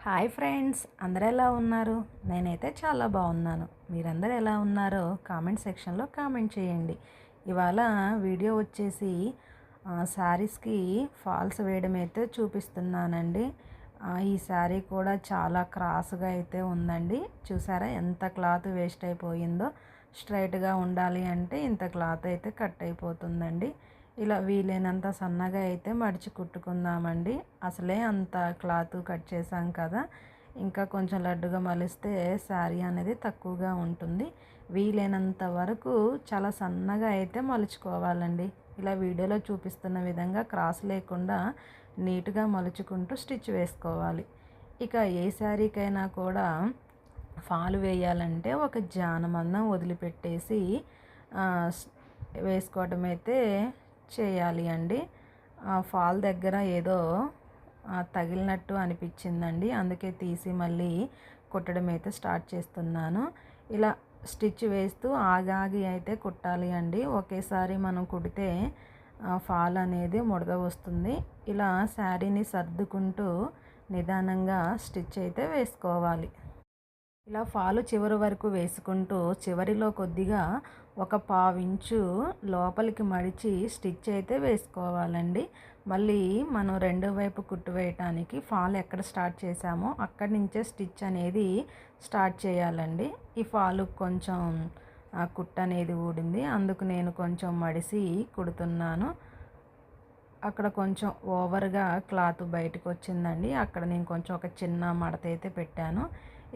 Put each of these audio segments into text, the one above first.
Hi friends, అందరూ ఎలా ఉన్నారు? నేనైతే చాలా బాగున్నాను. మీరందరూ ఎలా ఉన్నారో కామెంట్ సెక్షన్లో కామెంట్ చేయండి. ఇవాళ వీడియో వచ్చేసి శారీస్కి ఫాల్స్ వేయడం అయితే చూపిస్తున్నానండి. ఈ శారీ కూడా చాలా క్రాస్గా అయితే ఉందండి. చూసారా ఎంత క్లాత్ వేస్ట్ అయిపోయిందో. స్ట్రైట్గా ఉండాలి అంటే ఇంత క్లాత్ అయితే కట్ అయిపోతుందండి. ఇలా వీలైనంత సన్నగా అయితే మడిచి కుట్టుకుందామండి. అసలే అంత క్లాత్ కట్ చేసాం కదా, ఇంకా కొంచెం లడ్డుగా మలిస్తే శారీ అనేది తక్కువగా ఉంటుంది. వీలైనంత వరకు చాలా సన్నగా అయితే మలుచుకోవాలండి. ఇలా వీడియోలో చూపిస్తున్న విధంగా క్రాస్ లేకుండా నీట్గా మలుచుకుంటూ స్టిచ్ వేసుకోవాలి. ఇక ఏ శారీకైనా కూడా ఫాలు వేయాలంటే ఒక జానమందం వదిలిపెట్టేసి వేసుకోవడం అయితే చేయాలి అండి. ఫాల్ దగ్గర ఏదో తగిలినట్టు అనిపించిందండి, అందుకే తీసి మళ్ళీ కుట్టడం అయితే స్టార్ట్ చేస్తున్నాను. ఇలా స్టిచ్ వేస్తూ ఆగాగి అయితే కుట్టాలి అండి. ఒకేసారి మనం కుడితే ఫాల్ అనేది ముడత వస్తుంది. ఇలా శారీని సర్దుకుంటూ నిదానంగా స్టిచ్ అయితే వేసుకోవాలి. ఇలా ఫాలు చివరి వరకు వేసుకుంటూ చివరిలో కొద్దిగా ఒక పావించు లోపలికి మడిచి స్టిచ్ అయితే వేసుకోవాలండి. మళ్ళీ మనం రెండో వైపు కుట్టు వేయటానికి ఫాల్ ఎక్కడ స్టార్ట్ చేసామో అక్కడి నుంచే స్టిచ్ అనేది స్టార్ట్ చేయాలండి. ఈ ఫాలు కొంచెం కుట్టు అనేది ఊడింది, అందుకు నేను కొంచెం మడిసి కుడుతున్నాను. అక్కడ కొంచెం ఓవర్గా క్లాత్ బయటకు వచ్చిందండి. అక్కడ నేను కొంచెం ఒక చిన్న మడత అయితే పెట్టాను.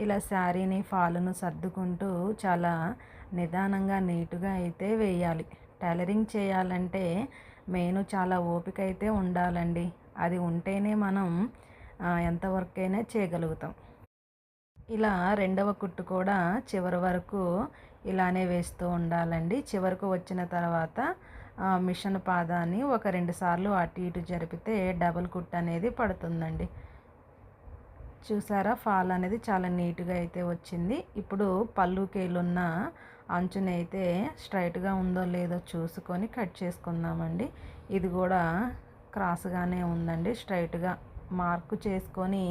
ఇలా శారీని ఫాలును సర్దుకుంటూ చాలా నిదానంగా నీట్గా అయితే వేయాలి. టైలరింగ్ చేయాలంటే మెయిన్ చాలా ఓపిక అయితే ఉండాలండి. అది ఉంటేనే మనం ఎంతవరకు అయినా చేయగలుగుతాం. ఇలా రెండవ కుట్టు కూడా చివరి వరకు ఇలానే వేస్తూ ఉండాలండి. చివరకు వచ్చిన తర్వాత మిషన్ పాదాన్ని ఒక 2 సార్లు అటు ఇటు జరిపితే డబుల్ కుట్టు అనేది పడుతుందండి. చూసారా, ఫాల్ అనేది చాలా నీట్గా అయితే వచ్చింది. ఇప్పుడు పళ్ళుకేలున్న అంచునైతే స్ట్రైట్గా ఉందో లేదో చూసుకొని కట్ చేసుకుందామండి. ఇది కూడా క్రాస్గానే ఉందండి. స్ట్రైట్గా మార్కు చేసుకొని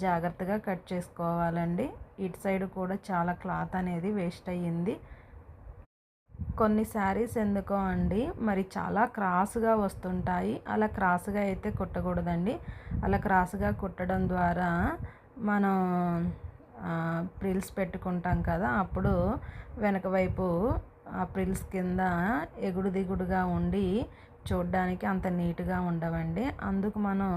జాగ్రత్తగా కట్ చేసుకోవాలండి. ఇటు సైడ్ కూడా చాలా క్లాత్ అనేది వేస్ట్ అయ్యింది. కొన్ని శారీస్ ఎందుకో అండి మరి చాలా క్రాస్గా వస్తుంటాయి. అలా క్రాస్గా అయితే కుట్టకూడదండి. అలా క్రాస్గా కుట్టడం ద్వారా మనం ప్రిల్స్ పెట్టుకుంటాం కదా, అప్పుడు వెనక వైపు ప్రిల్స్ కింద ఎగుడు దిగుడుగా ఉండి చూడడానికి అంత నీట్గా ఉండవండి. అందుకు మనం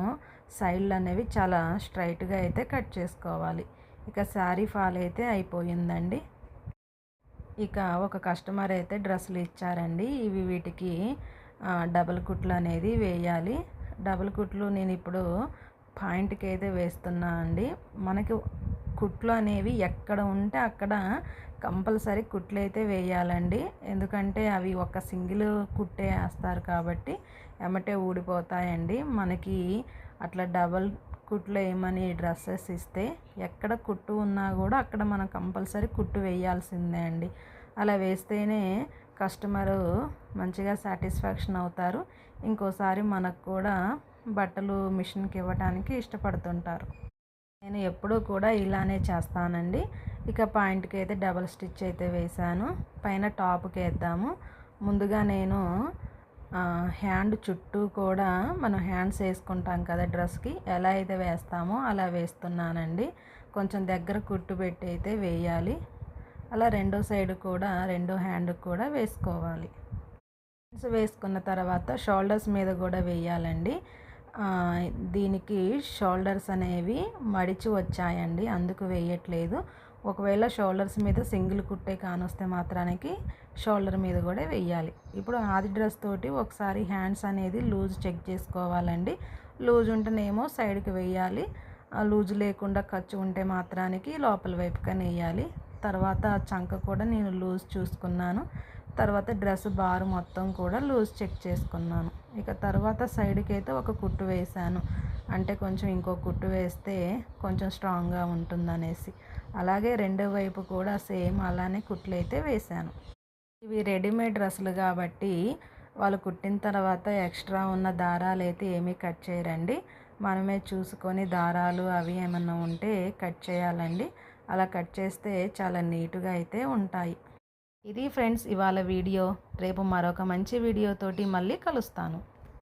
సైడ్లు అనేవి చాలా స్ట్రైట్గా అయితే కట్ చేసుకోవాలి. ఇక శారీ ఫాల్ అయితే అయిపోయిందండి. ఇక ఒక కస్టమర్ అయితే డ్రెస్సులు ఇచ్చారండి. వీటికి డబుల్ కుట్లు అనేది వేయాలి. డబుల్ కుట్లు నేను ఇప్పుడు పాయింట్కి అయితే వేస్తున్నా అండి. మనకి కుట్లు అనేవి ఎక్కడ ఉంటే అక్కడ కంపల్సరీ కుట్లు అయితే వేయాలండి. ఎందుకంటే అవి ఒక సింగిల్ కుట్టే వేస్తారు కాబట్టి ఎమ్మటే ఊడిపోతాయండి. మనకి అట్లా డబల్ కుట్లు వేయమని డ్రెస్సెస్ ఇస్తే ఎక్కడ కుట్టు ఉన్నా కూడా అక్కడ మనం కంపల్సరీ కుట్టు వేయాల్సిందే అండి. అలా వేస్తేనే కస్టమరు మంచిగా సాటిస్ఫాక్షన్ అవుతారు. ఇంకోసారి మనకు కూడా బట్టలు మిషన్కి ఇవ్వడానికి ఇష్టపడుతుంటారు. నేను ఎప్పుడూ కూడా ఇలానే చేస్తానండి. ఇక పాయింట్కి అయితే డబల్ స్టిచ్ అయితే వేశాను. పైన టాప్కి వేద్దాము. ముందుగా నేను హ్యాండ్ చుట్టూ కూడా మనం హ్యాండ్స్ వేసుకుంటాం కదా డ్రెస్కి, ఎలా అయితే వేస్తామో అలా వేస్తున్నానండి. కొంచెం దగ్గర కుట్టు పెట్టి అయితే వేయాలి. అలా రెండో సైడ్ కూడా రెండో హ్యాండ్కి కూడా వేసుకోవాలి. వేసుకున్న తర్వాత షోల్డర్స్ మీద కూడా వేయాలండి. దీనికి షోల్డర్స్ అనేవి మడిచి వచ్చాయండి, అందుకు వేయట్లేదు. ఒకవేళ షోల్డర్స్ మీద సింగిల్ కుట్టే కానొస్తే మాత్రానికి షోల్డర్ మీద కూడా వేయాలి. ఇప్పుడు ఆది డ్రెస్ తోటి ఒకసారి హ్యాండ్స్ అనేది లూజ్ చెక్ చేసుకోవాలండి. లూజ్ ఉంటేనేమో సైడ్కి వేయాలి, లూజ్ లేకుండా ఖర్చు ఉంటే మాత్రానికి లోపల వైపుగా వేయాలి. తర్వాత చంక కూడా నేను లూజ్ చూసుకున్నాను. తర్వాత డ్రెస్ బార్ మొత్తం కూడా లూజ్ చెక్ చేసుకున్నాను. ఇక తర్వాత సైడ్కి అయితే ఒక కుట్టు వేసాను, అంటే కొంచెం ఇంకో కుట్టు వేస్తే కొంచెం స్ట్రాంగ్గా ఉంటుందనేసి. అలాగే రెండో వైపు కూడా సేమ్ అలానే కుట్లు అయితే వేశాను. ఇవి రెడీమేడ్ డ్రెస్సులు కాబట్టి వాళ్ళు కుట్టిన తర్వాత ఎక్స్ట్రా ఉన్న దారాలు అయితే ఏమీ కట్ చేయరండి. మనమే చూసుకొని దారాలు అవి ఏమన్నా ఉంటే కట్ చేయాలండి. అలా కట్ చేస్తే చాలా నీట్గా అయితే ఉంటాయి. ఇది ఫ్రెండ్స్ ఇవాళ వీడియో. రేపు మరొక మంచి వీడియోతోటి మళ్ళీ కలుస్తాను.